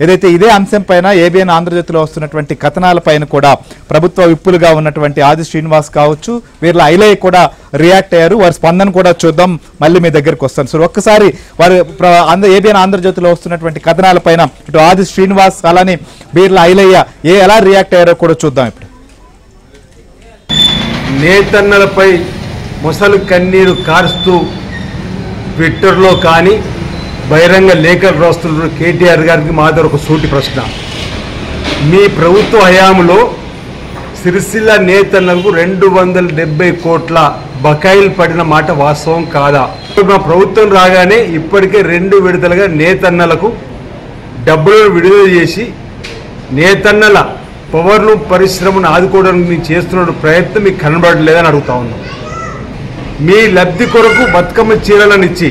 ఏదైతే ఇదే అంశం పైన ఏబిఎన్ ఆంధ్రజ్యోతిలో వస్తున్నటువంటి కథనాలపైన కూడా ప్రభుత్వ విప్పులుగా ఉన్నటువంటి ఆది శ్రీనివాస్ కావచ్చు, వీళ్ళ ఐలయ్య కూడా రియాక్ట్ అయ్యారు. వారి స్పందన కూడా చూద్దాం, మళ్ళీ మీ దగ్గరికి వస్తాను సార్. ఒక్కసారి వారు ఏబిఎన్ ఆంధ్రజ్యోతిలో వస్తున్నటువంటి కథనాలపైన ఇటు ఆది శ్రీనివాస్ అలానే వీళ్ళ ఐలయ్య ఎలా రియాక్ట్ అయ్యారో కూడా చూద్దాం. ఇప్పుడు నేతన్నలపై మొసలు కన్నీరు కారుస్తూ ట్విట్టర్లో కానీ బహిరంగ లేఖలు రాస్తున్న కేటీఆర్ గారికి మాది ఒక సూటి ప్రశ్న. మీ ప్రభుత్వ హయాంలో సిరిసిల్ల నేతన్నలకు 270 కోట్ల బకాయిలు పడిన మాట వాస్తవం కాదా? మా ప్రభుత్వం రాగానే ఇప్పటికే 2 విడతలుగా నేతన్నలకు డబ్బులను విడుదల చేసి నేతన్నల పవర్లు పరిశ్రమను ఆదుకోవడానికి మీరు చేస్తున్న ప్రయత్నం మీకు కనబడలేదని అడుగుతా ఉన్నాం. మీ లబ్ధి కొరకు బతుకమ్మ చీరలను ఇచ్చి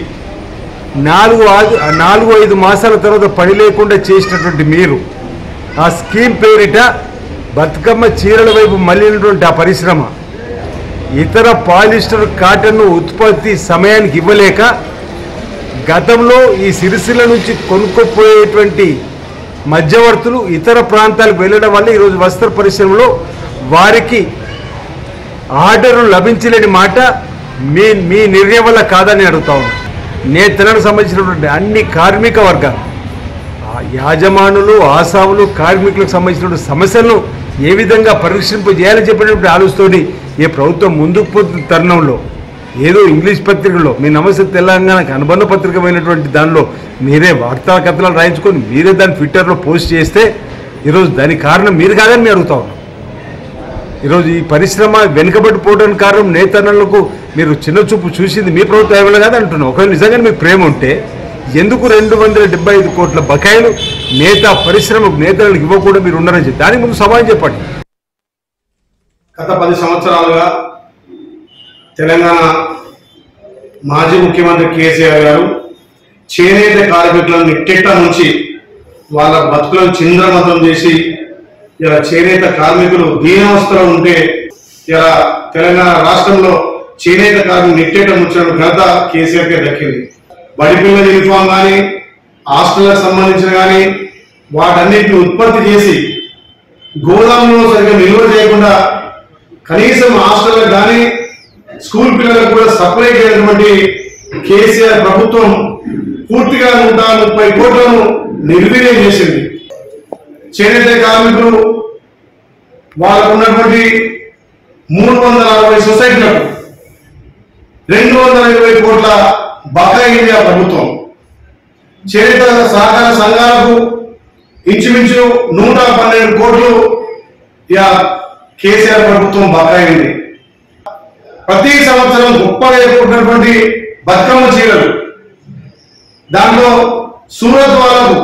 4-5 మాసాల తర్వాత పని లేకుండా చేసినటువంటి మీరు ఆ స్కీమ్ పేరిట బతుకమ్మ చీరల వైపు మళ్ళినటువంటి ఆ పరిశ్రమ ఇతర పాలిస్టర్ కాటన్ను ఉత్పత్తి సమయానికి ఇవ్వలేక గతంలో ఈ సిరిసిల్ల నుంచి కొనుక్కోపోయేటువంటి మధ్యవర్తులు ఇతర ప్రాంతాలకు వెళ్ళడం వల్ల ఈరోజు వస్త్ర పరిశ్రమలో వారికి ఆర్డర్లు లభించలేని మాట మీ నిర్ణయం వల్ల కాదని అడుగుతా ఉన్నాను. నేతలకు సంబంధించినటువంటి అన్ని కార్మిక వర్గాలు, యాజమానులు, ఆసాములు, కార్మికులకు సంబంధించినటువంటి సమస్యలను ఏ విధంగా పరిరక్షింపజేయాలని చెప్పినటువంటి ఆలోచనతోని ఏ ప్రభుత్వం ముందుకు పోతున్న తరుణంలో ఏదో ఇంగ్లీష్ పత్రికల్లో మీ నమస్తే తెలంగాణకు అనుబంధ పత్రికమైనటువంటి దానిలో మీరే వార్తా కథనాలు రాయించుకొని మీరే దాన్ని ట్విట్టర్లో పోస్ట్ చేస్తే ఈరోజు దానికి కారణం మీరు కాదని మేము అడుగుతా ఉన్నాం. ఈరోజు ఈ పరిశ్రమ వెనుకబడిపోవడానికి కారణం నేతన్నలకు మీరు చిన్న చూపు చూసింది మీ ప్రభుత్వం ఏమైనా కాదు అంటున్నాం. ఒకవేళ నిజంగా మీకు ప్రేమ ఉంటే ఎందుకు 275 కోట్ల బకాయిలు పరిశ్రమకు నేతలకు ఇవ్వకుండా మీరు ఉన్నారని చెప్పి దానికి ముందు సమాధానం చెప్పండి. గత 10 సంవత్సరాలుగా తెలంగాణ మాజీ ముఖ్యమంత్రి కేసీఆర్ గారు చేనేత కార్మికులను నిట్టెట్ట నుంచి వాళ్ళ బతుకులను చింద్రమతం చేసి ఇలా చేనేత కార్మికులు దీనావస్థలో ఉంటే ఇలా తెలంగాణ రాష్ట్రంలో చేనేత కార్మికులు నిట్టేట ముచ్చిన ఘనత కేసీఆర్కే దక్కింది. బడిపిల్లల యూనిఫామ్ కానీ హాస్టళ్లకు సంబంధించిన కానీ వాటన్నిటిని ఉత్పత్తి చేసి గోదాములో సరిగ్గా నిల్వ చేయకుండా కనీసం హాస్టళ్లకు కానీ స్కూల్ పిల్లలకు కూడా సప్లై చేయనటువంటి కేసీఆర్ ప్రభుత్వం పూర్తిగా 130 కోట్లను నిర్వీర్యం చేసింది. చేనేత కార్మికులు వాళ్ళకు ఉన్నటువంటి 360 సొసైటీలకు 220 కోట్ల బకాయి ఆ ప్రభుత్వం. చేనేత సహకార సంఘాలకు ఇంచుమించు 112 కోట్లు కేసీఆర్ ప్రభుత్వం బకాయి ఉంది. ప్రతి సంవత్సరం గొప్పగా ఎదుర్కొన్నటువంటి బతుకమ్మ చీరలు దాంట్లో సూరత్ వాళ్ళకు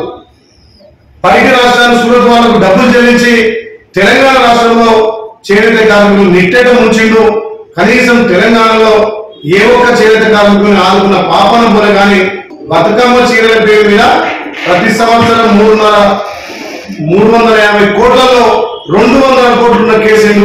పైకి రాష్ట్రాలు సూరత్ వాళ్ళకు డబ్బులు చెల్లించి తెలంగాణ రాష్ట్రంలో చేనేత కార్మికులు నిట్టేట ముంచిండు. కనీసం తెలంగాణలో ఏ ఒక్క చేనేత కార్మికులను ఆదుకున్న పాపన పోలే కానీ బతుకమ్మ చీరల పేరు మీద ప్రతి సంవత్సరం 350 కోట్లలో 200 కోట్లున్న కేసీఆర్